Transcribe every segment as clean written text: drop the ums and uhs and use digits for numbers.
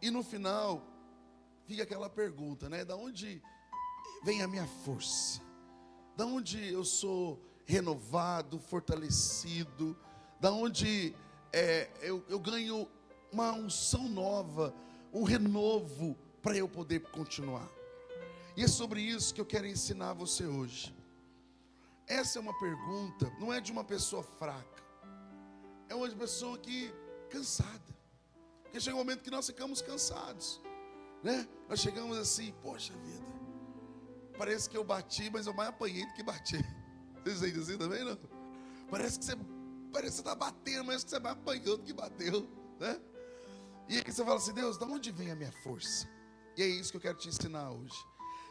E no final, fica aquela pergunta, né? Da onde vem a minha força? Da onde eu sou renovado, fortalecido? Da onde eu ganho uma unção nova, um renovo para eu poder continuar? E é sobre isso que eu quero ensinar você hoje. Essa é uma pergunta, não é de uma pessoa fraca, é uma pessoa que cansada. Porque chega um momento que nós ficamos cansados, né? Nós chegamos assim, poxa vida, parece que eu bati, mas eu mais apanhei do que bati. Vocês sentem assim também, não? Parece que você está batendo, mas que você mais apanhou do que bateu, né? E aí você fala assim, Deus, de onde vem a minha força? E é isso que eu quero te ensinar hoje.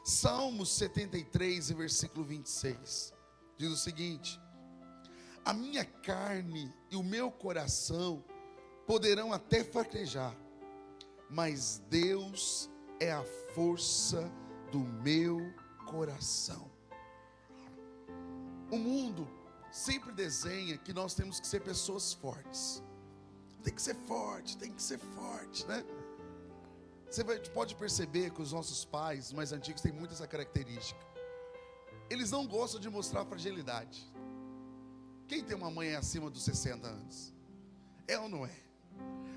Salmos 73, versículo 26, diz o seguinte: a minha carne e o meu coração poderão até fraquejar, mas Deus é a força do meu coração. O mundo sempre desenha que nós temos que ser pessoas fortes. Tem que ser forte, né? Você pode perceber que os nossos pais mais antigos têm muito essa característica. Eles não gostam de mostrar fragilidade. Quem tem uma mãe acima dos 60 anos? É ou não é?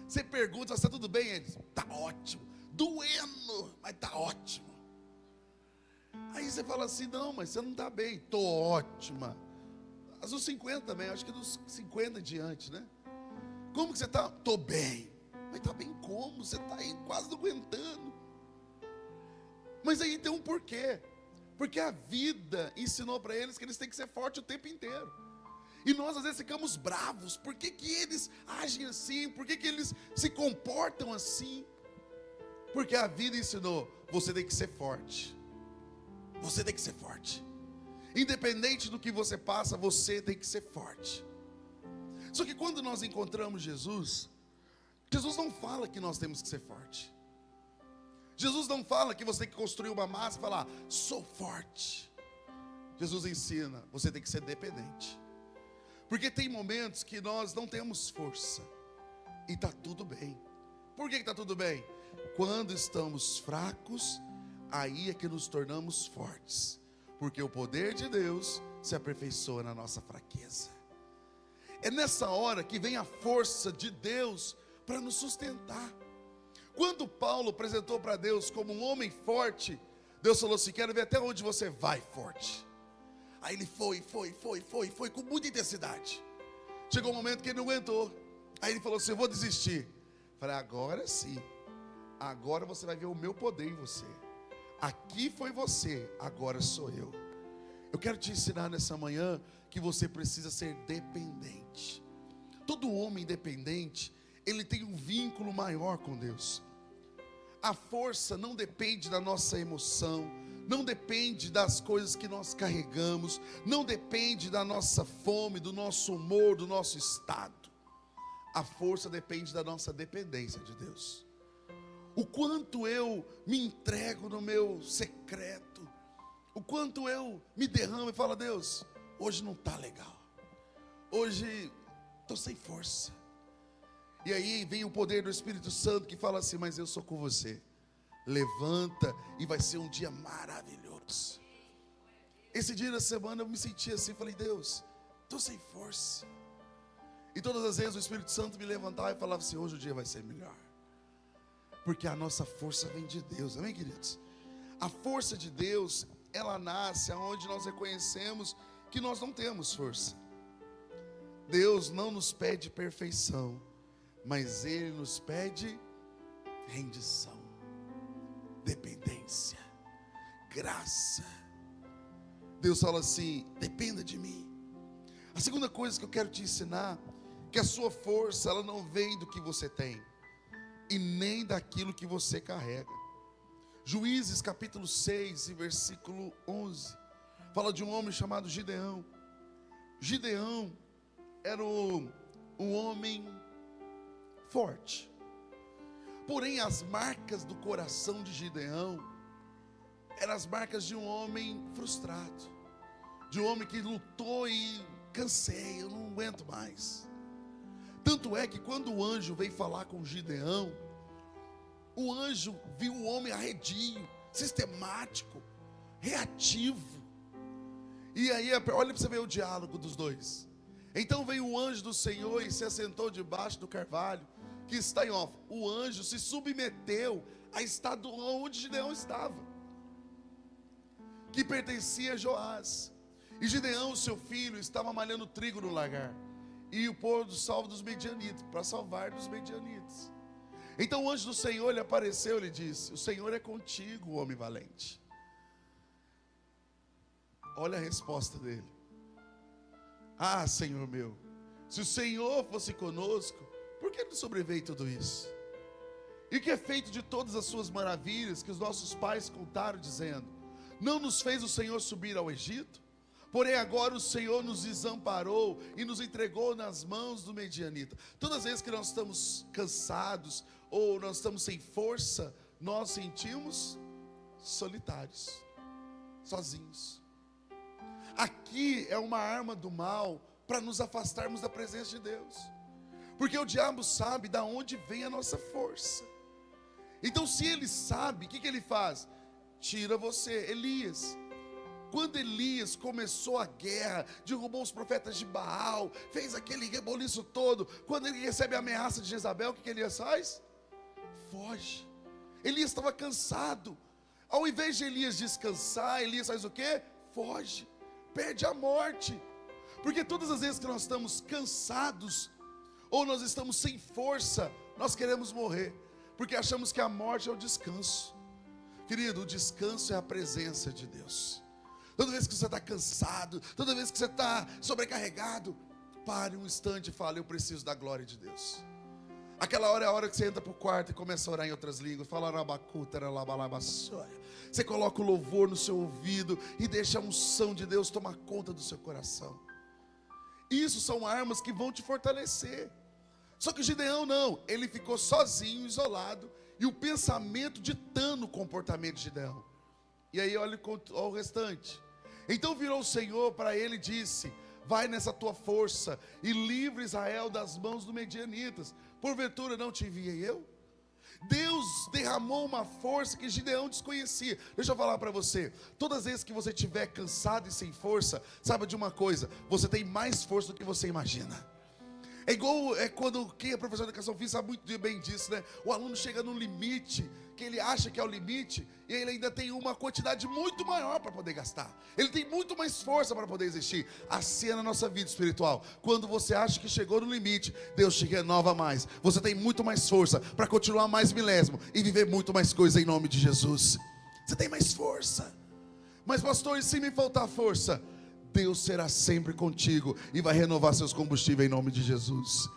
Você pergunta, está tudo bem? Eles, tá ótimo. Doendo, mas tá ótimo. Aí você fala assim, não, mas você não está bem. Tô ótima. Mas dos 50 também, acho que dos 50 em diante, né? Como que você está? Tô bem. Mas está bem como? Você está aí quase não aguentando. Mas aí tem um porquê. Porque a vida ensinou para eles que eles têm que ser fortes o tempo inteiro. E nós às vezes ficamos bravos. Por que que eles agem assim? Por que que eles se comportam assim? Porque a vida ensinou, você tem que ser forte. Você tem que ser forte. Independente do que você passa, você tem que ser forte. Só que quando nós encontramos Jesus, Jesus não fala que nós temos que ser forte. Jesus não fala que você tem que construir uma massa e falar, sou forte. Jesus ensina, você tem que ser dependente. Porque tem momentos que nós não temos força. E está tudo bem. Por que está tudo bem? Quando estamos fracos, aí é que nos tornamos fortes. Porque o poder de Deus se aperfeiçoa na nossa fraqueza. É nessa hora que vem a força de Deus para nos sustentar. Quando Paulo apresentou para Deus como um homem forte, Deus falou assim, quero ver até onde você vai forte. Aí ele foi com muita intensidade. Chegou um momento que ele não aguentou. Aí ele falou assim, eu vou desistir. Falei, agora sim. Agora você vai ver o meu poder em você. Aqui foi você, agora sou eu. Eu quero te ensinar nessa manhã que você precisa ser dependente. Todo homem dependente, ele tem um vínculo maior com Deus. A força não depende da nossa emoção, não depende das coisas que nós carregamos, não depende da nossa fome, do nosso humor, do nosso estado. A força depende da nossa dependência de Deus. O quanto eu me entrego no meu secreto, o quanto eu me derramo e falo, Deus, hoje não está legal, hoje estou sem força. E aí vem o poder do Espírito Santo que fala assim, mas eu sou com você. Levanta e vai ser um dia maravilhoso. Esse dia da semana eu me senti assim, falei, Deus, estou sem força. E todas as vezes o Espírito Santo me levantava e falava assim, hoje o dia vai ser melhor. Porque a nossa força vem de Deus, amém, queridos? A força de Deus, ela nasce onde nós reconhecemos que nós não temos força. Deus não nos pede perfeição, mas Ele nos pede rendição, dependência, graça. Deus fala assim, dependa de mim. A segunda coisa que eu quero te ensinar, que a sua força, ela não vem do que você tem, e nem daquilo que você carrega. Juízes capítulo 6 e versículo 11, fala de um homem chamado Gideão. Gideão era um homem forte, porém as marcas do coração de Gideão eram as marcas de um homem frustrado, de um homem que lutou e cansei, eu não aguento mais. Tanto é que quando o anjo veio falar com Gideão, O anjo viu o homem arredio, sistemático, reativo. E aí, olha para você ver o diálogo dos dois. Então veio o anjo do Senhor e se assentou debaixo do carvalho, que está em Ofra. O anjo se submeteu a estar onde Gideão estava, que pertencia a Joás. E Gideão, seu filho, estava malhando trigo no lagar, e o pôr do salvo dos medianitas, para salvar dos medianitas. Então o anjo do Senhor lhe apareceu e lhe disse: o Senhor é contigo, homem valente. Olha a resposta dele: ah, Senhor meu, se o Senhor fosse conosco, por que nos sobreveio tudo isso? E que é feito de todas as suas maravilhas que os nossos pais contaram, dizendo: não nos fez o Senhor subir ao Egito? Porém agora o Senhor nos desamparou e nos entregou nas mãos do medianita. Todas as vezes que nós estamos cansados ou nós estamos sem força, nós sentimos solitários, sozinhos. Aqui é uma arma do mal para nos afastarmos da presença de Deus, porque o diabo sabe de onde vem a nossa força. Então se ele sabe, o que ele faz? Tira você. Elias, quando Elias começou a guerra, derrubou os profetas de Baal, fez aquele reboliço todo, quando ele recebe a ameaça de Jezabel, o que Elias faz? Foge. Elias estava cansado. Ao invés de Elias descansar, Elias faz o quê? Foge, perde a morte. Porque todas as vezes que nós estamos cansados, ou nós estamos sem força, nós queremos morrer, porque achamos que a morte é o descanso. Querido, o descanso é a presença de Deus. Toda vez que você está cansado, toda vez que você está sobrecarregado, pare um instante e fale: eu preciso da glória de Deus. Aquela hora é a hora que você entra para o quarto e começa a orar em outras línguas. Você coloca o louvor no seu ouvido e deixa a unção de Deus tomar conta do seu coração. Isso são armas que vão te fortalecer. Só que Gideão não, ele ficou sozinho, isolado, e o pensamento ditando o comportamento de Gideão. E aí olha o restante. Então virou o Senhor para ele e disse: vai nessa tua força e livre Israel das mãos dos medianitas. Porventura não te enviei eu? Deus derramou uma força que Gideão desconhecia. Deixa eu falar para você: todas as vezes que você estiver cansado e sem força, saiba de uma coisa: você tem mais força do que você imagina. É igual quando quem é professor de educação física sabe muito bem disso, né? O aluno chega num limite que ele acha que é o limite, e ele ainda tem uma quantidade muito maior para poder gastar. Ele tem muito mais força para poder existir. Assim é na nossa vida espiritual. Quando você acha que chegou no limite, Deus te renova mais. Você tem muito mais força para continuar mais milésimo e viver muito mais coisa em nome de Jesus. Você tem mais força. Mas pastor, e se me faltar força? Deus será sempre contigo e vai renovar seus combustíveis em nome de Jesus.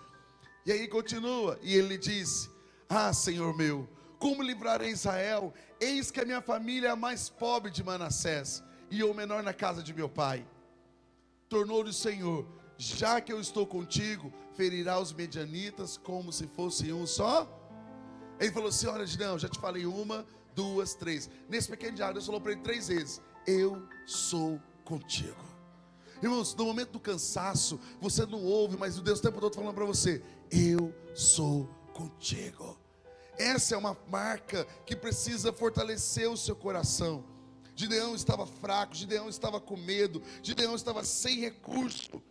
E aí continua, e ele disse: ah, Senhor meu, como livrarei Israel? Eis que a minha família é a mais pobre de Manassés, e eu o menor na casa de meu pai. Tornou-lhe o Senhor: já que eu estou contigo, ferirá os medianitas como se fosse um só. Ele falou assim: olha, Gideão, já te falei 1, 2, 3. Nesse pequeno diálogo, Deus falou para ele 3 vezes: eu sou contigo. Irmãos, no momento do cansaço, você não ouve, mas o Deus o tempo todo falando para você: eu sou contigo. Essa é uma marca que precisa fortalecer o seu coração. Gideão estava fraco, Gideão estava com medo, Gideão estava sem recurso,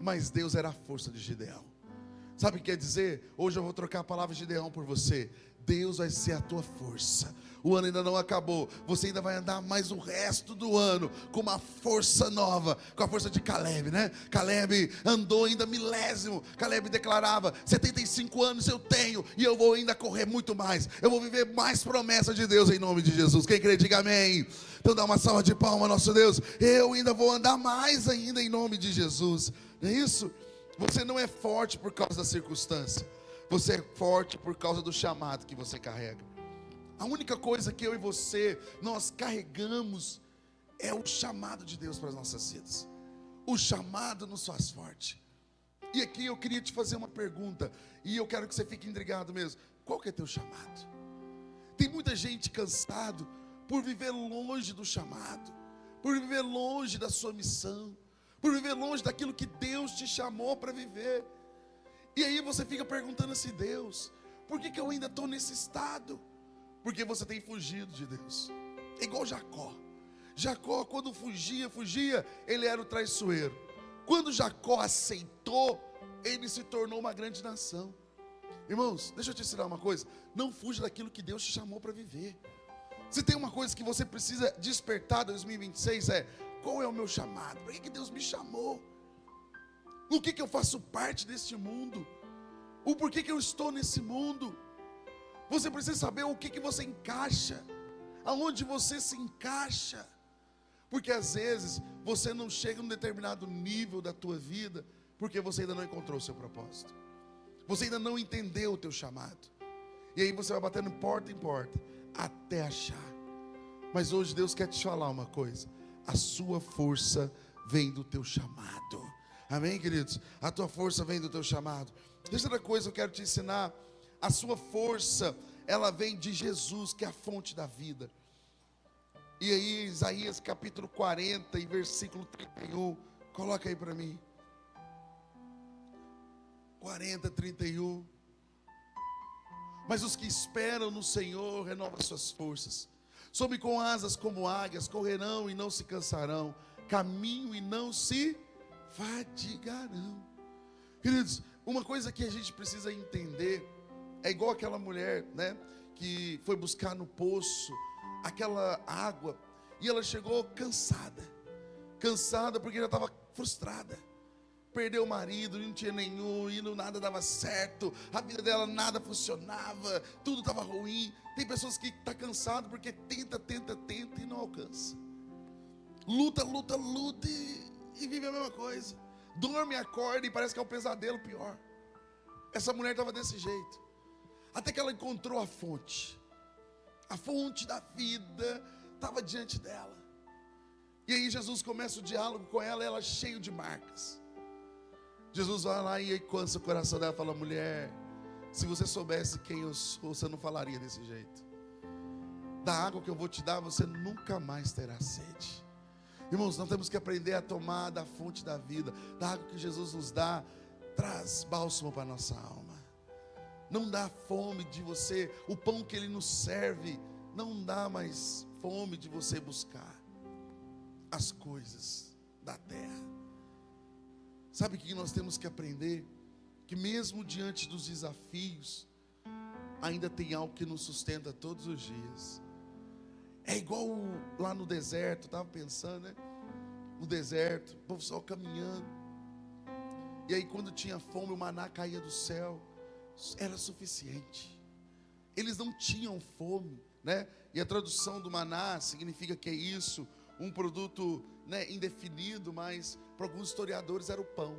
mas Deus era a força de Gideão. Sabe o que quer dizer? Hoje eu vou trocar a palavra Gideão por você. Deus vai ser a tua força. O ano ainda não acabou, você ainda vai andar mais o resto do ano com uma força nova, com a força de Caleb, né? Caleb andou ainda milésimo. Caleb declarava: 75 anos eu tenho, e eu vou ainda correr muito mais, eu vou viver mais promessas de Deus em nome de Jesus. Quem crê, diga amém. Então dá uma salva de palmas, nosso Deus. Eu ainda vou andar mais ainda em nome de Jesus. Não é isso? Você não é forte por causa da circunstância, você é forte por causa do chamado que você carrega. A única coisa que eu e você, nós carregamos, é o chamado de Deus para as nossas vidas. O chamado nos faz forte. E aqui eu queria te fazer uma pergunta, e eu quero que você fique intrigado mesmo. Qual que é teu chamado? Tem muita gente cansado por viver longe do chamado, por viver longe da sua missão, por viver longe daquilo que Deus te chamou para viver. E aí você fica perguntando assim: Deus, por que eu ainda estou nesse estado? Porque você tem fugido de Deus. É igual Jacó. Jacó, quando fugia, ele era o traiçoeiro. Quando Jacó aceitou, ele se tornou uma grande nação. Irmãos, deixa eu te ensinar uma coisa. Não fuja daquilo que Deus te chamou para viver. Se tem uma coisa que você precisa despertar em 2026 qual é o meu chamado? Para que Deus me chamou? O que eu faço parte deste mundo? O porquê que eu estou nesse mundo? Você precisa saber o que você encaixa, aonde você se encaixa. Porque às vezes você não chega num determinado nível da tua vida, porque você ainda não encontrou o seu propósito. Você ainda não entendeu o teu chamado. E aí você vai batendo porta em porta, até achar. Mas hoje Deus quer te falar uma coisa: a sua força vem do teu chamado. Amém, queridos? A tua força vem do teu chamado. Terceira coisa que eu quero te ensinar: a sua força, ela vem de Jesus, que é a fonte da vida. E aí, Isaías capítulo 40 e versículo 31, coloca aí para mim. 40, 31. Mas os que esperam no Senhor renovam suas forças. Sobem com asas como águias, correrão e não se cansarão, caminham e não se fadigarão. Queridos, uma coisa que a gente precisa entender, é igual aquela mulher, né, que foi buscar no poço aquela água, e ela chegou cansada porque já estava frustrada. Perdeu o marido, não tinha nenhum, e nada dava certo, a vida dela nada funcionava, tudo estava ruim. Tem pessoas que estão cansadas porque tenta e não alcança. Luta e vive a mesma coisa. Dorme, acorda e parece que é um pesadelo pior. Essa mulher estava desse jeito, até que ela encontrou a fonte da vida estava diante dela. E aí Jesus começa o diálogo com ela, ela cheio de marcas. Jesus vai lá e cansa o coração dela e fala: mulher, se você soubesse quem eu sou, você não falaria desse jeito. Da água que eu vou te dar, você nunca mais terá sede. Irmãos, nós temos que aprender a tomar da fonte da vida, da água que Jesus nos dá, traz bálsamo para a nossa alma. Não dá fome de você, o pão que Ele nos serve, não dá mais fome de você buscar as coisas da terra. Sabe o que nós temos que aprender? Que mesmo diante dos desafios, ainda tem algo que nos sustenta todos os dias. É igual lá no deserto, estava pensando, né? No deserto, o povo só caminhando. E aí quando tinha fome, o maná caía do céu. Era suficiente. Eles não tinham fome, né? E a tradução do maná significa que é isso, um produto, né, indefinido, mas para alguns historiadores era o pão.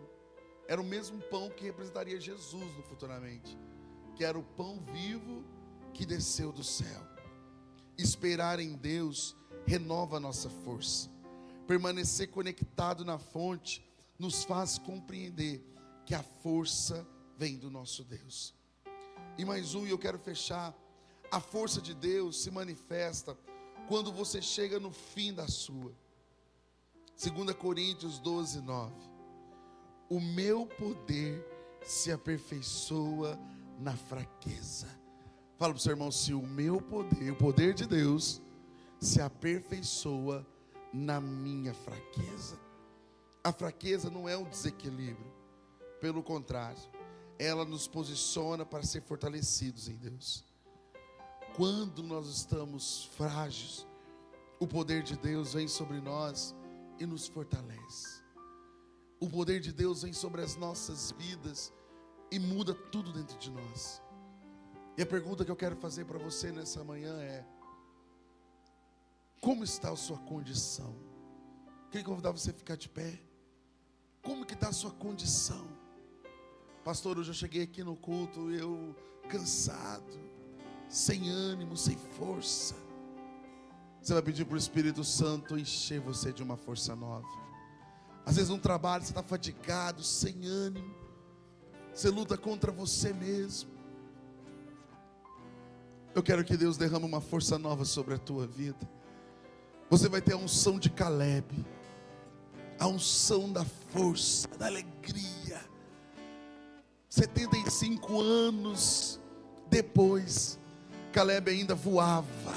Era o mesmo pão que representaria Jesus no futuramente, que era o pão vivo que desceu do céu. Esperar em Deus renova a nossa força. Permanecer conectado na fonte nos faz compreender que a força vem do nosso Deus. E mais um, e eu quero fechar. A força de Deus se manifesta quando você chega no fim da sua. 2 Coríntios 12, 9. O meu poder se aperfeiçoa na fraqueza. Fala para o seu irmão: se o meu poder, o poder de Deus, se aperfeiçoa na minha fraqueza. A fraqueza não é um desequilíbrio, pelo contrário, ela nos posiciona para ser fortalecidos em Deus. Quando nós estamos frágeis, o poder de Deus vem sobre nós e nos fortalece. O poder de Deus vem sobre as nossas vidas e muda tudo dentro de nós. E a pergunta que eu quero fazer para você nessa manhã é: como está a sua condição? Queria convidar você a ficar de pé. Como que está a sua condição? Pastor, hoje eu cheguei aqui no culto, eu cansado, sem ânimo, sem força. Você vai pedir para o Espírito Santo encher você de uma força nova. Às vezes no trabalho você está fadigado, sem ânimo, você luta contra você mesmo. Eu quero que Deus derrame uma força nova sobre a tua vida. Você vai ter a unção de Caleb, a unção da força, da alegria. 75 anos Depois, Caleb ainda voava,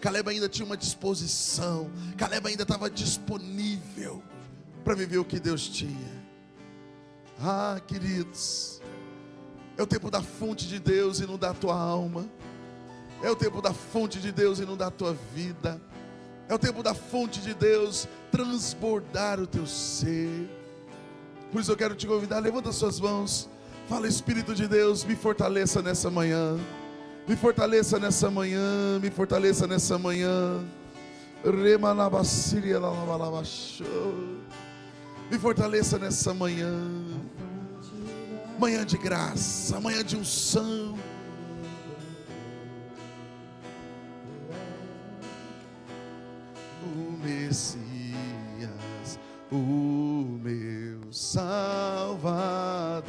Caleb ainda tinha uma disposição, Caleb ainda estava disponível para viver o que Deus tinha. Ah, queridos, é o tempo da fonte de Deus e não da tua alma. É o tempo da fonte de Deus e não da tua vida. É o tempo da fonte de Deus transbordar o teu ser. Por isso eu quero te convidar, levanta suas mãos. Fala: Espírito de Deus, me fortaleça nessa manhã. Me fortaleça nessa manhã, me fortaleça nessa manhã. Me fortaleça nessa manhã. Manhã de graça, manhã de unção. O Messias, o meu Salvador,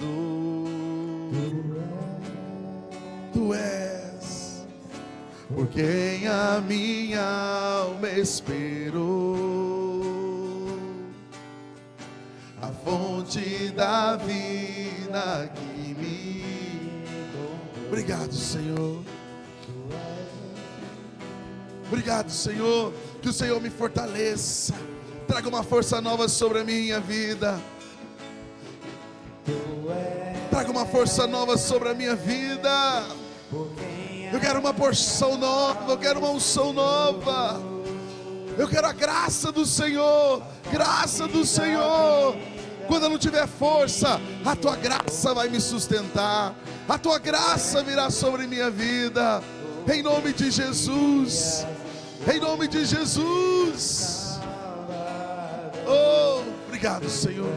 Tu és por quem a minha alma esperou, a fonte da vida que me... Obrigado, Senhor. Obrigado, Senhor. Que o Senhor me fortaleça, traga uma força nova sobre a minha vida. Traga uma força nova sobre a minha vida. Eu quero uma porção nova, eu quero uma unção nova. Eu quero a graça do Senhor, graça do Senhor. Quando eu não tiver força, a tua graça vai me sustentar. A tua graça virá sobre minha vida. Em nome de Jesus. Em nome de Jesus. Oh, obrigado, Senhor.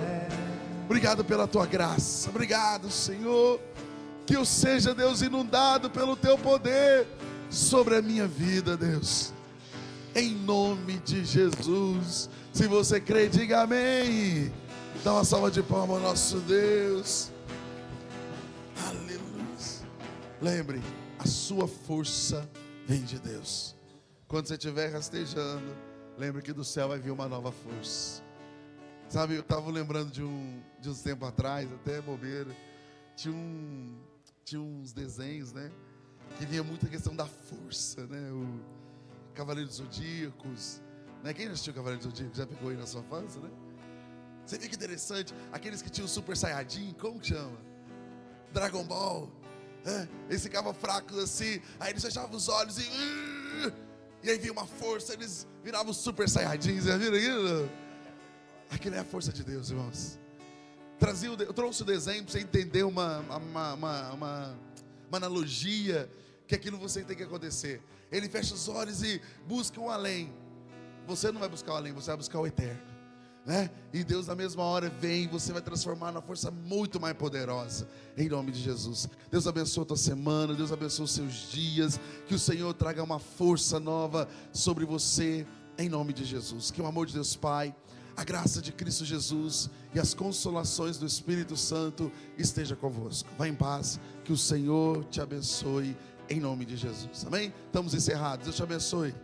Obrigado pela tua graça. Obrigado, Senhor. Que eu seja, Deus, inundado pelo teu poder sobre a minha vida, Deus. Em nome de Jesus. Se você crê, diga amém. Dá uma salva de palmas ao nosso Deus. Aleluia. Lembre, a sua força vem de Deus. Quando você estiver rastejando, lembre que do céu vai vir uma nova força. Sabe, eu estava lembrando de uns tempos atrás, até bobeira, tinha uns desenhos, né, que vinha muita questão da força, né, o Cavaleiro dos Zodíacos, né, quem já assistiu o Cavaleiro dos Zodíacos, já pegou aí na sua fase, né? Você vê que interessante, aqueles que tinham Super Saiyajin, como que chama? Dragon Ball, eles ficavam fracos assim, aí eles fechavam os olhos e aí vinha uma força, eles viravam Super Saiyajins, já viram aquilo? Aquilo é a força de Deus, irmãos. Eu trouxe o desenho para você entender uma analogia, que aquilo você tem que acontecer. Ele fecha os olhos e busca um além. Você não vai buscar o além, você vai buscar o eterno, né? E Deus na mesma hora vem, você vai transformar na força muito mais poderosa, em nome de Jesus. Deus abençoe a tua semana, Deus abençoe os seus dias, que o Senhor traga uma força nova sobre você, em nome de Jesus. Que o amor de Deus Pai, a graça de Cristo Jesus e as consolações do Espírito Santo esteja convosco. Vá em paz, que o Senhor te abençoe, em nome de Jesus, amém? Estamos encerrados, Deus te abençoe.